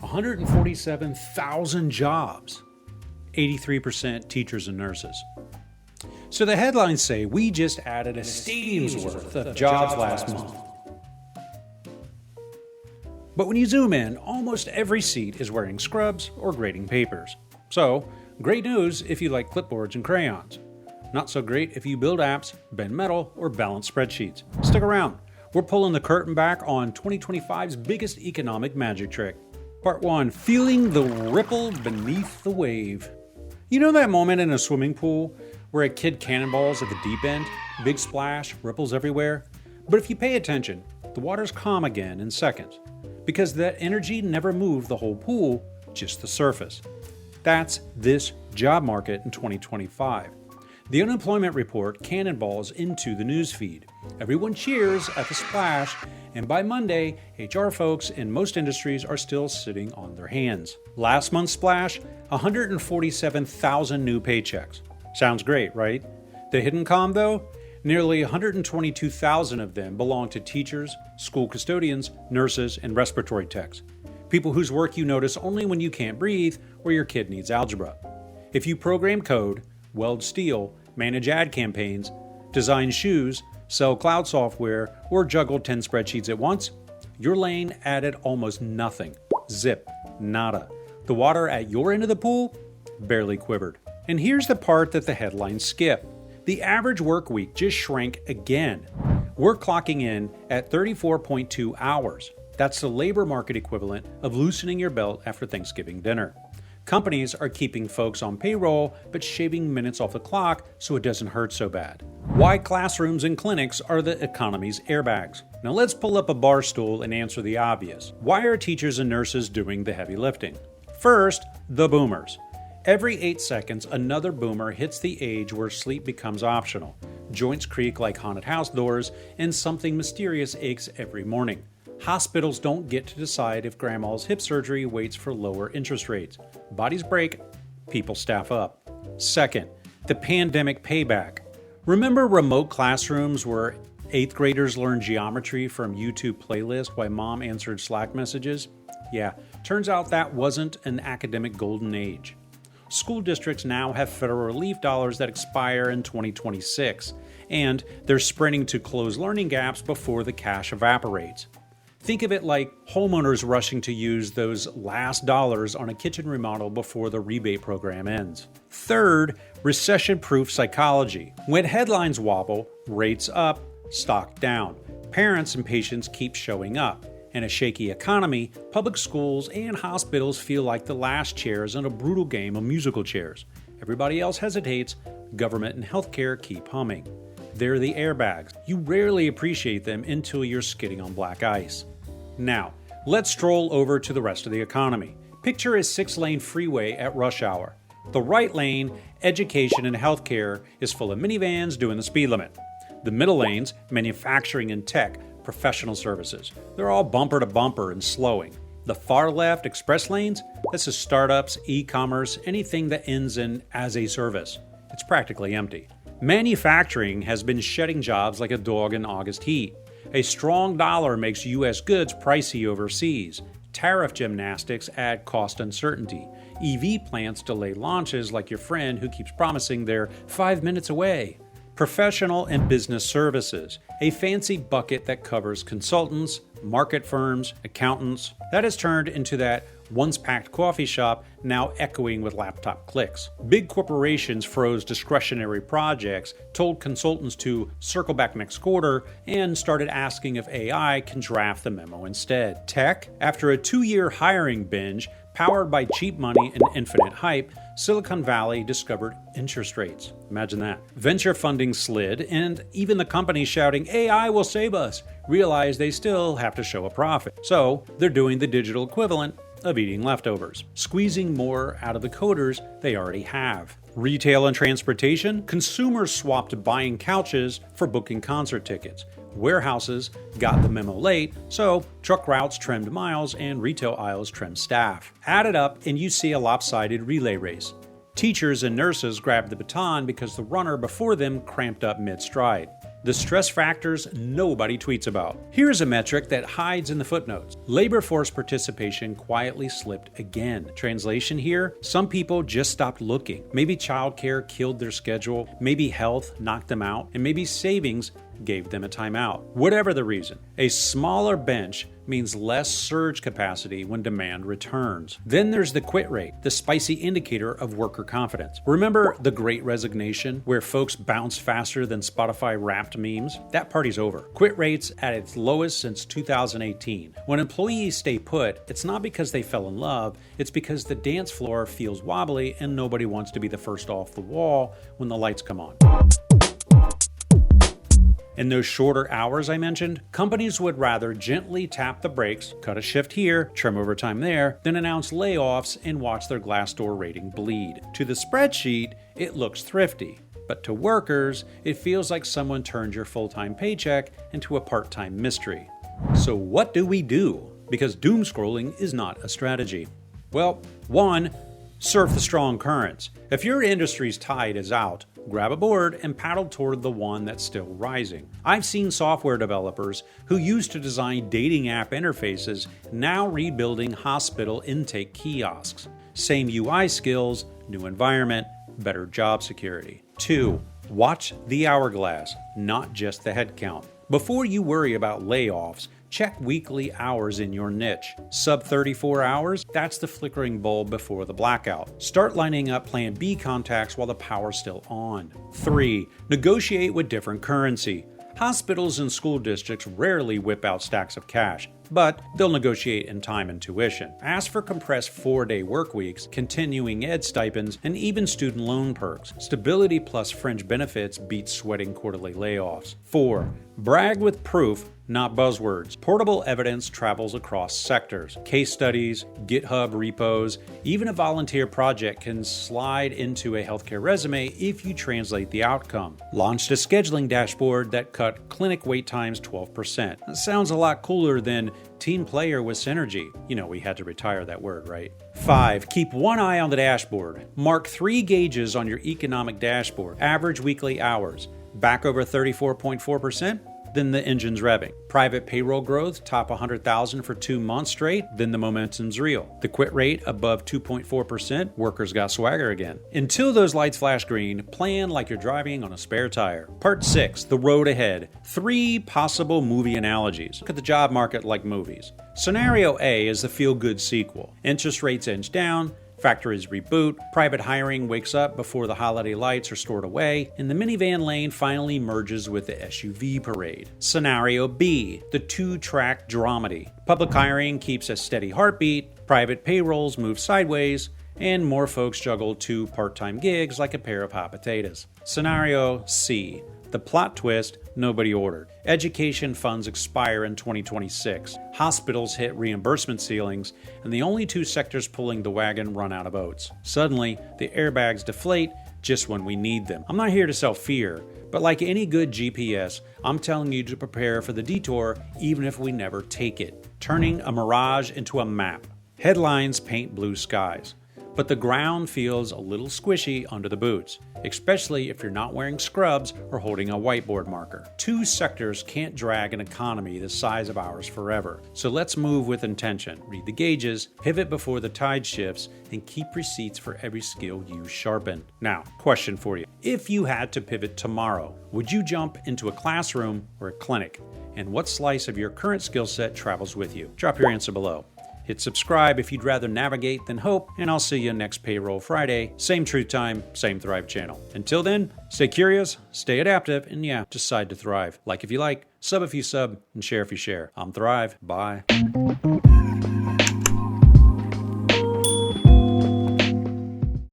147,000 jobs, 83% teachers and nurses. So the headlines say we just added a stadium's worth of jobs last month. But when you zoom in, almost every seat is wearing scrubs or grading papers. So, great news if you like clipboards and crayons. Not so great if you build apps, bend metal, or balance spreadsheets. Stick around. We're pulling the curtain back on 2025's biggest economic magic trick. Part 1. Feeling the ripple beneath the wave. You know that moment in a swimming pool where a kid cannonballs at the deep end? Big splash, ripples everywhere? But if you pay attention, the water's calm again in seconds. Because that energy never moved the whole pool, just the surface. That's this job market in 2025. The unemployment report cannonballs into the newsfeed. Everyone cheers at the splash, and by Monday, HR folks in most industries are still sitting on their hands. Last month's splash, 147,000 new paychecks. Sounds great, right? The hidden column, though? Nearly 122,000 of them belong to teachers, school custodians, nurses, and respiratory techs. People whose work you notice only when you can't breathe or your kid needs algebra. If you program code, weld steel, manage ad campaigns, design shoes, sell cloud software, or juggle 10 spreadsheets at once, your lane added almost nothing. Zip. Nada. The water at your end of the pool barely quivered. And here's the part that the headlines skip. The average work week just shrank again. We're clocking in at 34.2 hours. That's the labor market equivalent of loosening your belt after Thanksgiving dinner. Companies are keeping folks on payroll, but shaving minutes off the clock so it doesn't hurt so bad. Why classrooms and clinics are the economy's airbags. Now let's pull up a bar stool and answer the obvious. Why are teachers and nurses doing the heavy lifting? First, the boomers. Every 8 seconds, another boomer hits the age where sleep becomes optional. Joints creak like haunted house doors, and something mysterious aches every morning. Hospitals don't get to decide if grandma's hip surgery waits for lower interest rates. Bodies break, people staff up. Second, the pandemic payback. Remember remote classrooms where 8th graders learned geometry from YouTube playlists while mom answered Slack messages? Yeah, turns out that wasn't an academic golden age. School districts now have federal relief dollars that expire in 2026, and they're sprinting to close learning gaps before the cash evaporates. Think of it like homeowners rushing to use those last dollars on a kitchen remodel before the rebate program ends. Third, recession-proof psychology. When headlines wobble, rates up, stock down. Parents and patients keep showing up. In a shaky economy, public schools and hospitals feel like the last chairs in a brutal game of musical chairs. Everybody else hesitates, government and healthcare keep humming. They're the airbags. You rarely appreciate them until you're skidding on black ice. Now, let's stroll over to the rest of the economy. Picture a 6-lane freeway at rush hour. The right lane, education and healthcare, is full of minivans doing the speed limit. The middle lanes, manufacturing and tech, professional services. They're all bumper to bumper and slowing. The far left express lanes, this is startups, e-commerce, anything that ends in as a service. It's practically empty. Manufacturing has been shedding jobs like a dog in August heat. A strong dollar makes U.S. goods pricey overseas. Tariff gymnastics add cost uncertainty. EV plants delay launches like your friend who keeps promising they're 5 minutes away. Professional and business services, a fancy bucket that covers consultants, market firms, accountants. That has turned into that once-packed coffee shop now echoing with laptop clicks. Big corporations froze discretionary projects, told consultants to circle back next quarter, and started asking if AI can draft the memo instead. Tech, after a 2-year hiring binge, powered by cheap money and infinite hype, Silicon Valley discovered interest rates. Imagine that. Venture funding slid, and even the companies shouting, AI will save us, realized they still have to show a profit. So they're doing the digital equivalent of eating leftovers, squeezing more out of the coders they already have. Retail and transportation, consumers swapped buying couches for booking concert tickets. Warehouses got the memo late, so truck routes trimmed miles and retail aisles trimmed staff. Add it up and you see a lopsided relay race. Teachers and nurses grabbed the baton because the runner before them cramped up mid-stride. the stress factors nobody tweets about. Here's a metric that hides in the footnotes. Labor force participation quietly slipped again. Translation here, some people just stopped looking. Maybe childcare killed their schedule, maybe health knocked them out, and maybe savings gave them a timeout. Whatever the reason, a smaller bench means less surge capacity when demand returns. Then there's the quit rate, the spicy indicator of worker confidence. Remember the Great Resignation, where folks bounced faster than Spotify Wrapped memes? That party's over. Quit rate's at its lowest since 2018. When employees stay put, it's not because they fell in love, it's because the dance floor feels wobbly and nobody wants to be the first off the wall when the lights come on. In those shorter hours I mentioned, companies would rather gently tap the brakes, cut a shift here, trim overtime there, than announce layoffs and watch their Glassdoor rating bleed. To the spreadsheet, it looks thrifty, but to workers, it feels like someone turned your full-time paycheck into a part-time mystery. So what do we do? Because doom scrolling is not a strategy. Well, 1. Surf the strong currents. If your industry's tide is out, grab a board and paddle toward the one that's still rising. I've seen software developers who used to design dating app interfaces now rebuilding hospital intake kiosks. Same UI skills, new environment, better job security. 2. Watch the hourglass, not just the headcount. Before you worry about layoffs, check weekly hours in your niche. Sub 34 hours, that's the flickering bulb before the blackout. Start lining up Plan B contacts while the power's still on. 3. Negotiate with different currency. Hospitals and school districts rarely whip out stacks of cash, but they'll negotiate in time and tuition. Ask for compressed 4-day work weeks, continuing ed stipends, and even student loan perks. Stability plus fringe benefits beats sweating quarterly layoffs. 4. Brag with proof, not buzzwords. Portable evidence travels across sectors. Case studies, GitHub repos, even a volunteer project can slide into a healthcare resume if you translate the outcome. Launched a scheduling dashboard that cut clinic wait times 12%. That sounds a lot cooler than team player with synergy. You know, we had to retire that word, right? 5. Keep one eye on the dashboard. Mark 3 gauges on your economic dashboard. Average weekly hours. Back over 34.4%? Then the engine's revving. Private payroll growth, top 100,000 for 2 months straight, then the momentum's real. The quit rate above 2.4%, workers got swagger again. Until those lights flash green, plan like you're driving on a spare tire. Part 6, the road ahead. 3 possible movie analogies. Look at the job market like movies. Scenario A is the feel-good sequel. Interest rates inch down, factories reboot, private hiring wakes up before the holiday lights are stored away, and the minivan lane finally merges with the SUV parade. Scenario B, the 2-track dramedy. Public hiring keeps a steady heartbeat, private payrolls move sideways, and more folks juggle 2 part-time gigs like a pair of hot potatoes. Scenario C, the plot twist nobody ordered. Education funds expire in 2026. Hospitals hit reimbursement ceilings, and the only 2 sectors pulling the wagon run out of oats. Suddenly, the airbags deflate just when we need them. I'm not here to sell fear, but like any good GPS, I'm telling you to prepare for the detour even if we never take it. Turning a mirage into a map. Headlines paint blue skies, but the ground feels a little squishy under the boots, especially if you're not wearing scrubs or holding a whiteboard marker. 2 sectors can't drag an economy the size of ours forever. So let's move with intention, read the gauges, pivot before the tide shifts, and keep receipts for every skill you sharpen. Now, question for you. If you had to pivot tomorrow, would you jump into a classroom or a clinic? And what slice of your current skill set travels with you? Drop your answer below. Hit subscribe if you'd rather navigate than hope, and I'll see you next Payroll Friday. Same truth time, same Thrive channel. Until then, stay curious, stay adaptive, and yeah, decide to thrive. Like if you like, sub if you sub, and share if you share. I'm Thrive. Bye.